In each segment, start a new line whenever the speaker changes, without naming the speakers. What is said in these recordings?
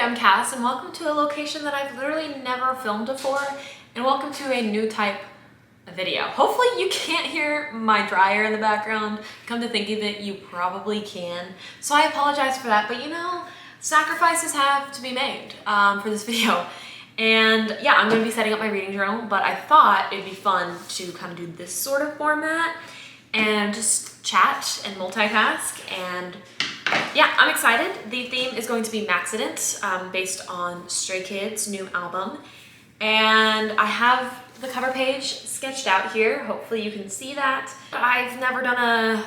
I'm Cass, and welcome to a location that I've literally never filmed before, and welcome to a new type of video. Hopefully you can't hear my dryer in the background. Come to think of it, you probably can. So I apologize for that, but you know, sacrifices have to be made for this video. And yeah, I'm gonna be setting up my reading journal, but I thought it'd be fun to kind of do this sort of format and just chat and multitask. And yeah, I'm excited. The theme is going to be Maxident, based on Stray Kids' new album. And I have the cover page sketched out here. Hopefully you can see that. I've never done a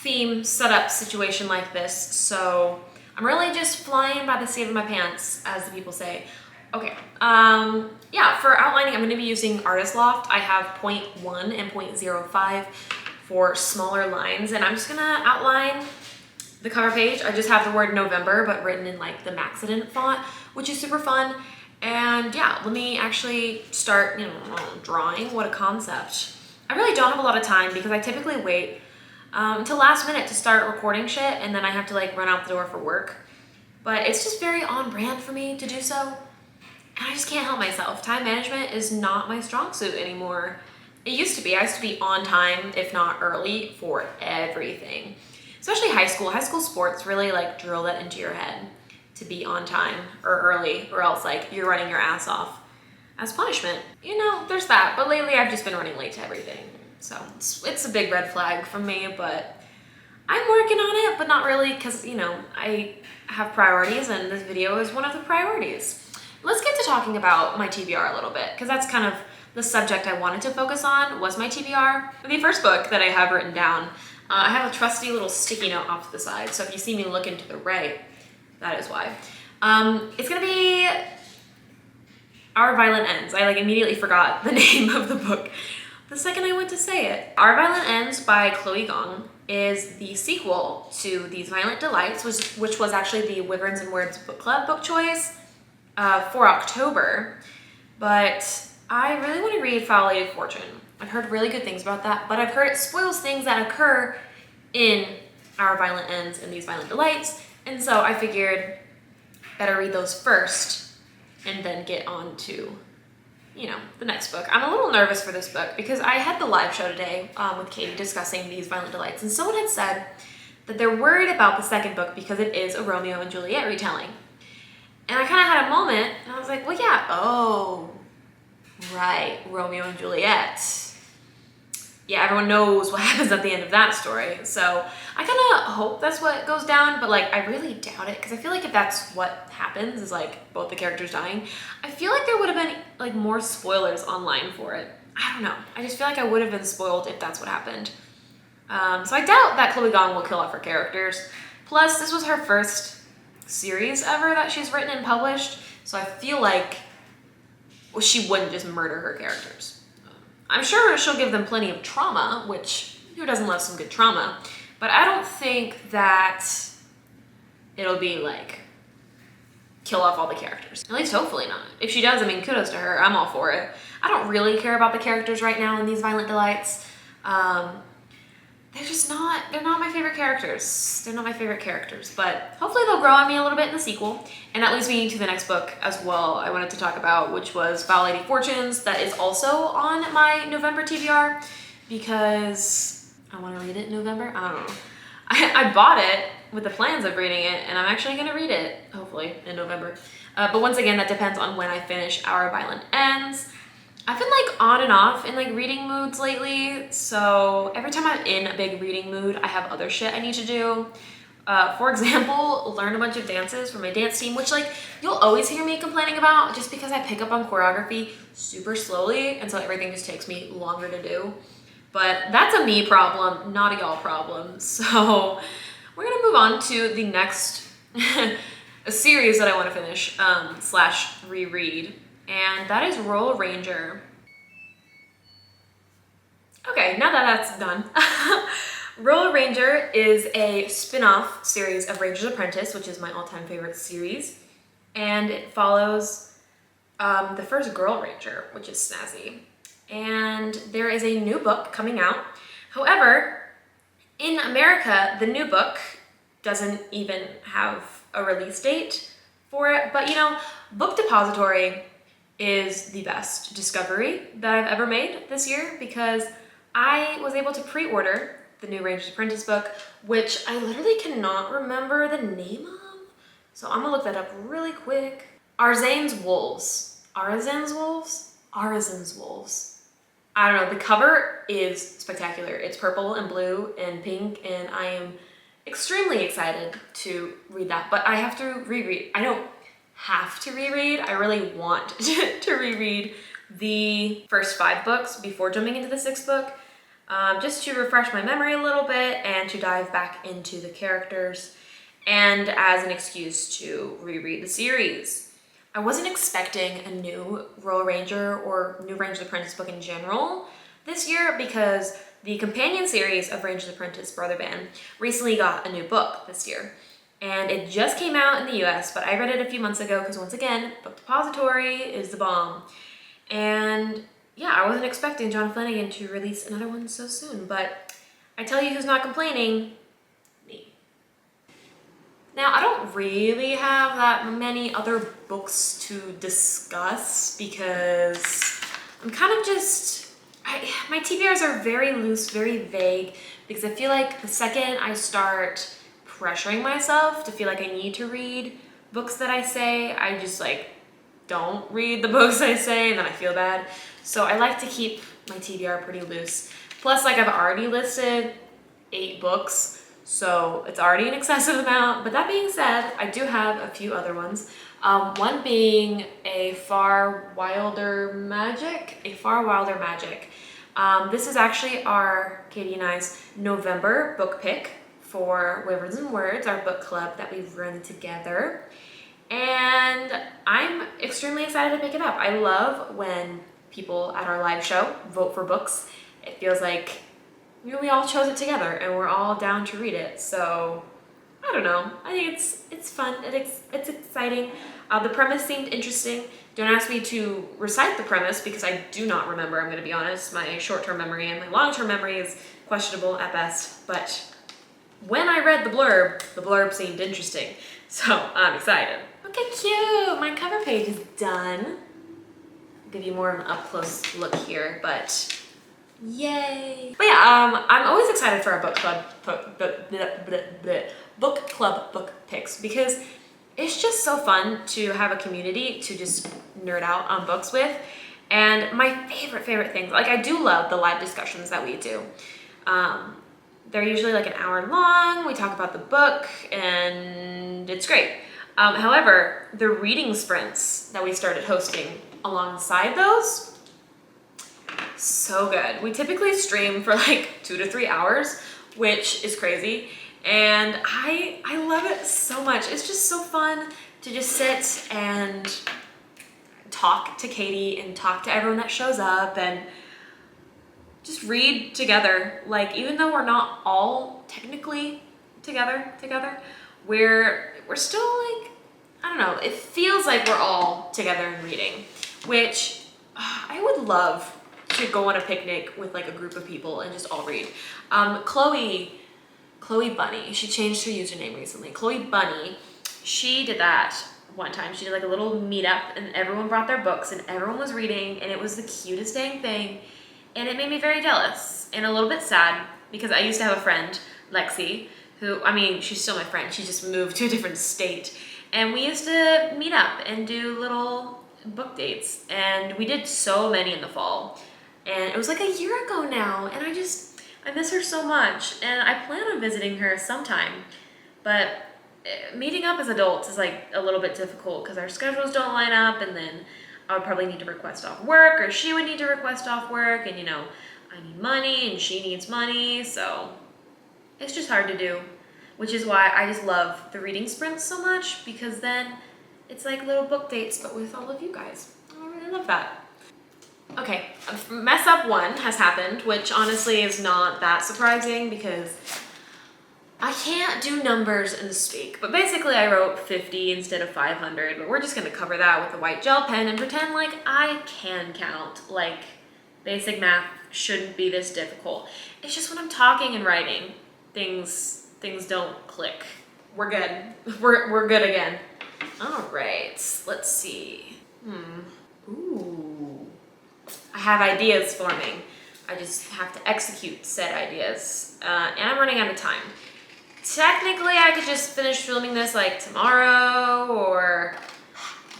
theme setup situation like this, so I'm really just flying by the seat of my pants, as the people say. Okay, yeah, for outlining, I'm gonna be using Artist Loft. I have 0.1 and 0.05 for smaller lines, and I'm just gonna outline the cover page. I just have the word November, but written in like the Maxident font, which is super fun. And yeah, let me actually start, drawing. What a concept. I really don't have a lot of time because I typically wait until last minute to start recording shit, and then I have to like run out the door for work. But it's just very on brand for me to do so, and I just can't help myself. Time management is not my strong suit anymore. It used to be. I used to be on time, if not early, for everything. Especially high school. High school sports really like drill that into your head to be on time or early, or else like you're running your ass off as punishment. You know, there's that. But lately I've just been running late to everything. So it's a big red flag from me, but I'm working on it, but not really, because you know, I have priorities and this video is one of the priorities. Let's get to talking about my TBR a little bit, because that's kind of the subject I wanted to focus on, was my TBR. The first book that I have written down, I have a trusty little sticky note off to the side, so if you see me looking to the right, that is why. It's gonna be Our Violent Ends. I like immediately forgot the name of the book the second I went to say it. Our Violent Ends by Chloe Gong is the sequel to These Violent Delights, which was actually the Wyverns Words book club book choice for October. But I really want to read Foul-Lady Fortune. I've heard really good things about that, but I've heard it spoils things that occur in Our Violent Ends and These Violent Delights, and so I figured better read those first and then get on to, you know, the next book. I'm a little nervous for this book because I had the live show today with Katie discussing These Violent Delights, and someone had said that they're worried about the second book because it is a Romeo and Juliet retelling. And I kind of had a moment, and I was like, well, yeah, oh, right, Romeo and Juliet. Yeah, everyone knows what happens at the end of that story. So I kind of hope that's what goes down, but like I really doubt it, because I feel like if that's what happens, is like both the characters dying, I feel like there would have been like more spoilers online for it. I don't know. I just feel like I would have been spoiled if that's what happened. So I doubt that Chloe Gong will kill off her characters. Plus, this was her first series ever that she's written and published, so I feel like she wouldn't just murder her characters. I'm sure she'll give them plenty of trauma, which who doesn't love some good trauma, but I don't think that it'll be like kill off all the characters. At least hopefully not. If she does, I mean, kudos to her. I'm all for it. I don't really care about the characters right now in These Violent Delights. They're not my favorite characters. They're not my favorite characters, but hopefully they'll grow on me a little bit in the sequel. And that leads me to the next book as well I wanted to talk about, which was Foul-Lady Fortunes. That is also on my November TBR because I want to read it in November. I don't know. I bought it with the plans of reading it, and I'm actually going to read it, hopefully, in November. But once again, that depends on when I finish Our Violent Ends. I've been like on and off in like reading moods lately, so every time I'm in a big reading mood, I have other shit I need to do. For example, learn a bunch of dances for my dance team, which like you'll always hear me complaining about just because I pick up on choreography super slowly, and so everything just takes me longer to do. But that's a me problem, not a y'all problem. So we're gonna move on to the next a series that I want to finish slash reread. And that is Royal Ranger. Okay, now that that's done. Royal Ranger is a spin-off series of Ranger's Apprentice, which is my all-time favorite series. And it follows the first Girl Ranger, which is snazzy. And there is a new book coming out. However, in America, the new book doesn't even have a release date for it. But you know, Book Depository is the best discovery that I've ever made this year because I was able to pre-order the new Ranger's Apprentice book, which I literally cannot remember the name of. So I'm gonna look that up really quick. Arzane's Wolves. Arzane's Wolves? Arzane's Wolves. I don't know, the cover is spectacular. It's purple and blue and pink, and I am extremely excited to read that, but I have to reread. I don't have to reread. I really want to reread the first 5 books before jumping into the 6th book, just to refresh my memory a little bit and to dive back into the characters and as an excuse to reread the series. I wasn't expecting a new Royal Ranger or new Ranger's Apprentice book in general this year because the companion series of Ranger's Apprentice Brother Band recently got a new book this year. And it just came out in the US, but I read it a few months ago because once again, Book Depository is the bomb. And yeah, I wasn't expecting John Flanagan to release another one so soon, but I tell you who's not complaining, me. Now, I don't really have that many other books to discuss because I'm kind of just, my TBRs are very loose, very vague, because I feel like the second I start pressuring myself to feel like I need to read books that I say, I just like don't read the books I say and then I feel bad. So I like to keep my TBR pretty loose. Plus, like, I've already listed 8 books, so it's already an excessive amount. But that being said, I do have a few other ones. One being A Far Wilder Magic. This is actually our, Katie and I's, November book pick for Wyverns Words, our book club that we've run together. And I'm extremely excited to pick it up. I love when people at our live show vote for books. It feels like, you know, we all chose it together and we're all down to read it. So I don't know. I think it's fun. It's exciting. The premise seemed interesting. Don't ask me to recite the premise because I do not remember, I'm going to be honest. My short-term memory and my long-term memory is questionable at best. But when I read the blurb seemed interesting. So I'm excited. Okay, cute. My cover page is done. I'll give you more of an up-close look here, but yay. But yeah, I'm always excited for our book club book picks because it's just so fun to have a community to just nerd out on books with. And my favorite things, like I do love the live discussions that we do. They're usually like an hour long. We talk about the book and it's great. However, the reading sprints that we started hosting alongside those, so good. We typically stream for like 2 to 3 hours, which is crazy. And I love it so much. It's just so fun to just sit and talk to Katie and talk to everyone that shows up and just read together. Like, even though we're not all technically together, we're still like, I don't know, it feels like we're all together and reading, which I would love to go on a picnic with like a group of people and just all read. Chloe Bunny, she changed her username recently. Chloe Bunny, she did that one time. She did like a little meetup and everyone brought their books and everyone was reading and it was the cutest dang thing. And it made me very jealous and a little bit sad because I used to have a friend, Lexi, who, I mean, she's still my friend. She just moved to a different state. And we used to meet up and do little book dates. And we did so many in the fall. And it was like a year ago now. And I miss her so much. And I plan on visiting her sometime. But meeting up as adults is like a little bit difficult because our schedules don't line up. And then I would probably need to request off work, or she would need to request off work. And you know, I need money and she needs money. So it's just hard to do. Which is why I just love the reading sprints so much, because then it's like little book dates, but with all of you guys. I really love that. Okay, mess up 1 has happened, which honestly is not that surprising because I can't do numbers and speak. But basically I wrote 50 instead of 500, but we're just gonna cover that with a white gel pen and pretend like I can count. Like, basic math shouldn't be this difficult. It's just when I'm talking and writing, things don't click. We're good. We're good again. All right, let's see. Ooh. I have ideas forming. I just have to execute said ideas. And I'm running out of time. Technically, I could just finish filming this like tomorrow or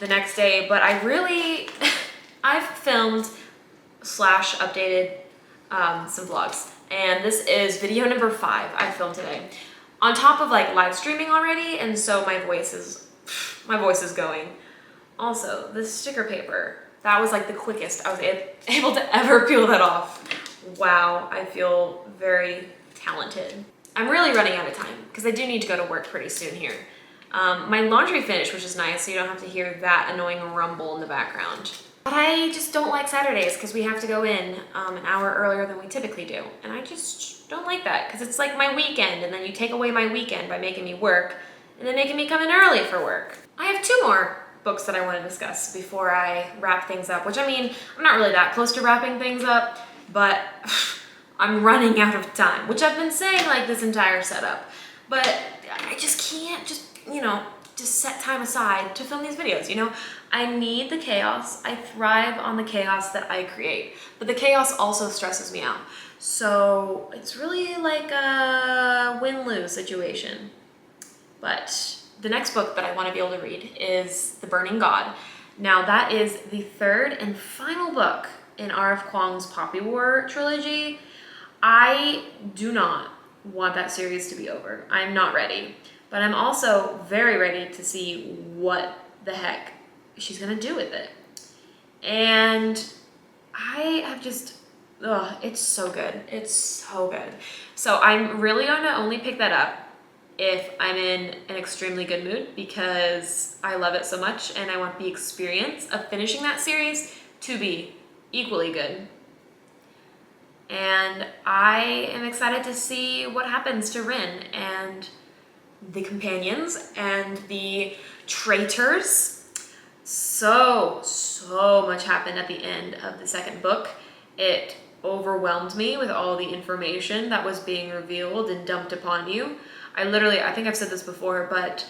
the next day, but I've filmed / updated some vlogs. And this is video number 5 I filmed today. On top of like live streaming already, and so my voice is going. Also, the sticker paper, that was like the quickest I was able to ever peel that off. Wow, I feel very talented. I'm really running out of time because I do need to go to work pretty soon here. My laundry finished, which is nice, so you don't have to hear that annoying rumble in the background. But I just don't like Saturdays because we have to go in an hour earlier than we typically do. And I just don't like that because it's like my weekend, and then you take away my weekend by making me work and then making me come in early for work. I have 2 more books that I want to discuss before I wrap things up, which I mean, I'm not really that close to wrapping things up, but I'm running out of time, which I've been saying like this entire setup, but I just can't just set time aside to film these videos, you know? I need the chaos. I thrive on the chaos that I create, but the chaos also stresses me out. So it's really like a win-lose situation. But the next book that I want to be able to read is The Burning God. Now that is the 3rd and final book in R.F. Kuang's Poppy War trilogy. I do not want that series to be over. I'm not ready, but I'm also very ready to see what the heck she's gonna do with it. And I have just, it's so good. It's so good. So I'm really gonna only pick that up if I'm in an extremely good mood because I love it so much and I want the experience of finishing that series to be equally good. And I am excited to see what happens to Rin and the companions and the traitors. So much happened at the end of the 2nd book. It overwhelmed me with all the information that was being revealed and dumped upon you. I think I've said this before, but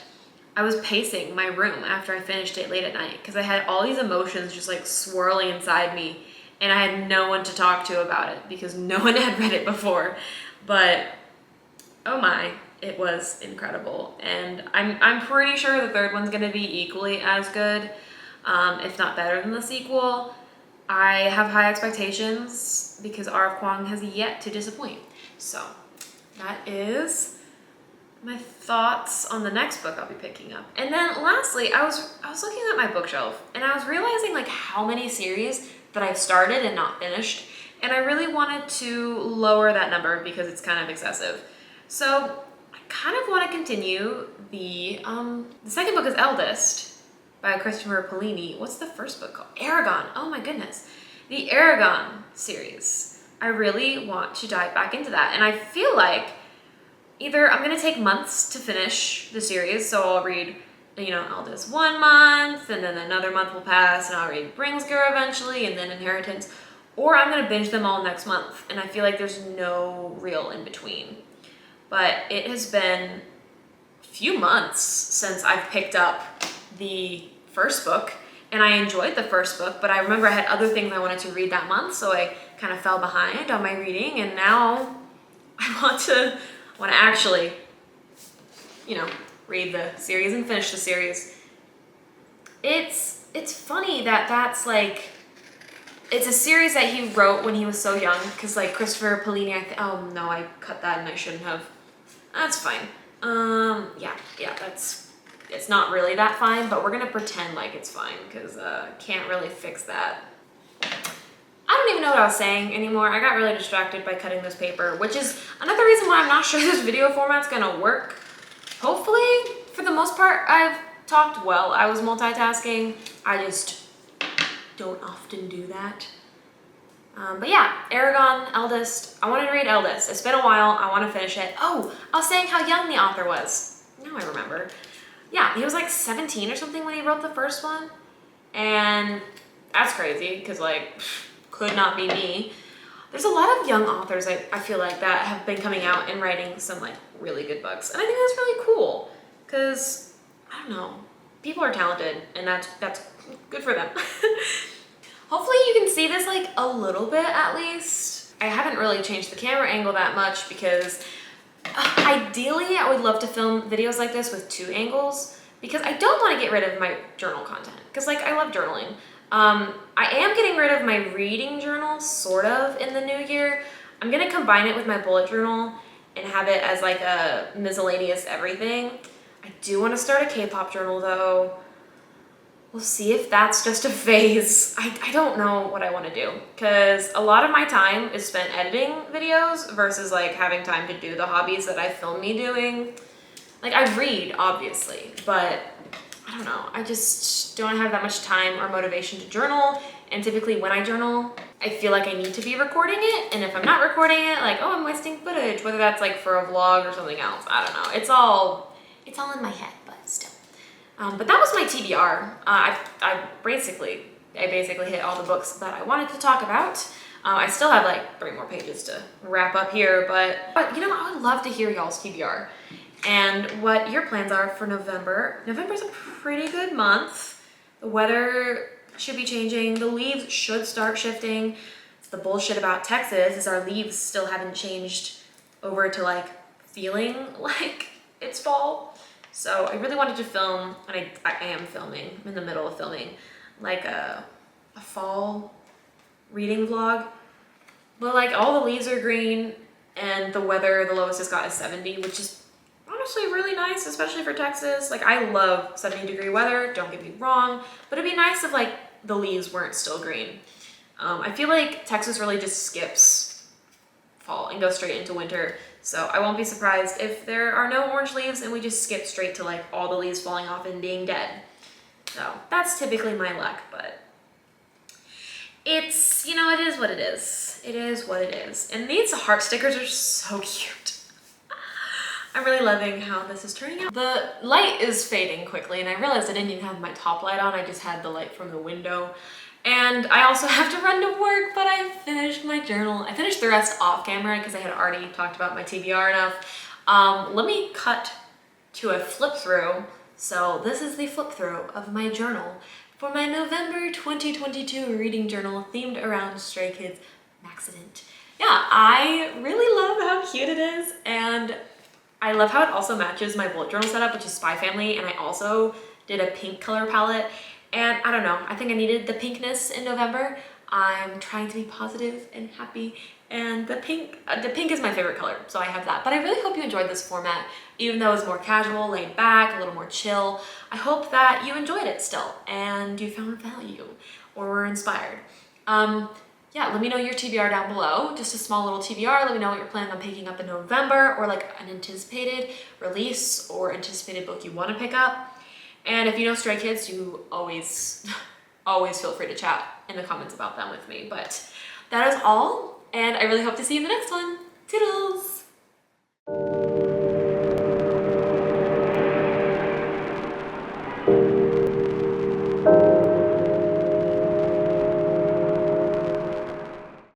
I was pacing my room after I finished it late at night because I had all these emotions just like swirling inside me, and I had no one to talk to about it because no one had read it before. But oh my, it was incredible. And I'm pretty sure the 3rd one's gonna be equally as good, if not better than the sequel. I have high expectations because R.F. Kuang has yet to disappoint. So that is my thoughts on the next book I'll be picking up. And then lastly, I was looking at my bookshelf and I was realizing like how many series that I've started and not finished. And I really wanted to lower that number because it's kind of excessive. So I kind of want to continue the 2nd book is Eldest by Christopher Paolini. What's the 1st book called? Aragon. Oh my goodness. The Aragon series. I really want to dive back into that. And I feel like either I'm gonna take months to finish the series, so I'll read, Eldest 1 month, and then another month will pass, and I'll read Bringsgar eventually, and then Inheritance, or I'm gonna binge them all next month, and I feel like there's no real in between. But it has been a few months since I've picked up the 1st book, and I enjoyed the 1st book, but I remember I had other things I wanted to read that month, so I kind of fell behind on my reading, and now I want to actually, read the series and finish the series. It's funny that that's like, it's a series that he wrote when he was so young, because like Christopher Paolini, oh no, I cut that and I shouldn't have. That's fine. Yeah, it's not really that fine, but we're gonna pretend like it's fine, because can't really fix that. I don't even know what I was saying anymore. I got really distracted by cutting this paper, which is another reason why I'm not sure this video format's gonna work. Hopefully, for the most part, I've talked well. I was multitasking. I just don't often do that. But yeah, Aragon, Eldest. I wanted to read Eldest. It's been a while. I want to finish it. Oh, I was saying how young the author was. Now I remember. Yeah, he was like 17 or something when he wrote the 1st one. And that's crazy, because like, could not be me. There's a lot of young authors, I feel like, that have been coming out and writing some like really good books. And I think that's really cool, because, I don't know, people are talented, and that's good for them. Hopefully you can see this like a little bit at least. I haven't really changed the camera angle that much because ideally I would love to film videos like this with 2 angles because I don't want to get rid of my journal content because like I love journaling. I am getting rid of my reading journal sort of in the new year. I'm gonna combine it with my bullet journal and have it as like a miscellaneous everything. I do want to start a K-pop journal though. We'll see if that's just a phase. I don't know what I want to do because a lot of my time is spent editing videos versus like having time to do the hobbies that I film me doing. Like I read obviously, but I don't know. I just don't have that much time or motivation to journal. And typically when I journal, I feel like I need to be recording it. And if I'm not recording it, like, oh, I'm wasting footage, whether that's like for a vlog or something else. I don't know. It's all in my head, but still. But that was my TBR. I basically hit all the books that I wanted to talk about. I still have like 3 more pages to wrap up here, but you know, I would love to hear y'all's TBR and what your plans are for November. November's a pretty good month. The weather should be changing. The leaves should start shifting. The bullshit about Texas is our leaves still haven't changed over to like feeling like it's fall. So I really wanted to film, and I am filming, I'm in the middle of filming, like a fall reading vlog. But like all the leaves are green and the weather, the lowest it's got is 70, which is honestly really nice, especially for Texas. Like I love 70-degree weather, don't get me wrong, but it'd be nice if like the leaves weren't still green. I feel like Texas really just skips fall and goes straight into winter. So I won't be surprised if there are no orange leaves and we just skip straight to like all the leaves falling off and being dead. So that's typically my luck, but it's, you know, it is what it is. It is what it is. And these heart stickers are so cute. I'm really loving how this is turning out. The light is fading quickly and I realized I didn't even have my top light on. I just had the light from the window. And I also have to run to work, but I finished my journal. I finished the rest off camera because I had already talked about my TBR enough. Let me cut to a flip through. So this is the flip through of my journal for my November 2022 reading journal themed around Stray Kids accident. Yeah, I really love how cute it is, and I love how it also matches my bullet journal setup, which is Spy Family, and I also did a pink color palette. And I don't know, I think I needed the pinkness in November. I'm trying to be positive and happy, and the pink is my favorite color, so I have that. But I really hope you enjoyed this format, even though it's more casual, laid back, a little more chill. I hope that you enjoyed it still, and you found value, or were inspired. Yeah, let me know your TBR down below, just a small little TBR. Let me know what you're planning on picking up in November, or like an anticipated release or anticipated book you want to pick up. And if you know Stray Kids, you always feel free to chat in the comments about them with me. But that is all, and I really hope to see you in the next one. Toodles!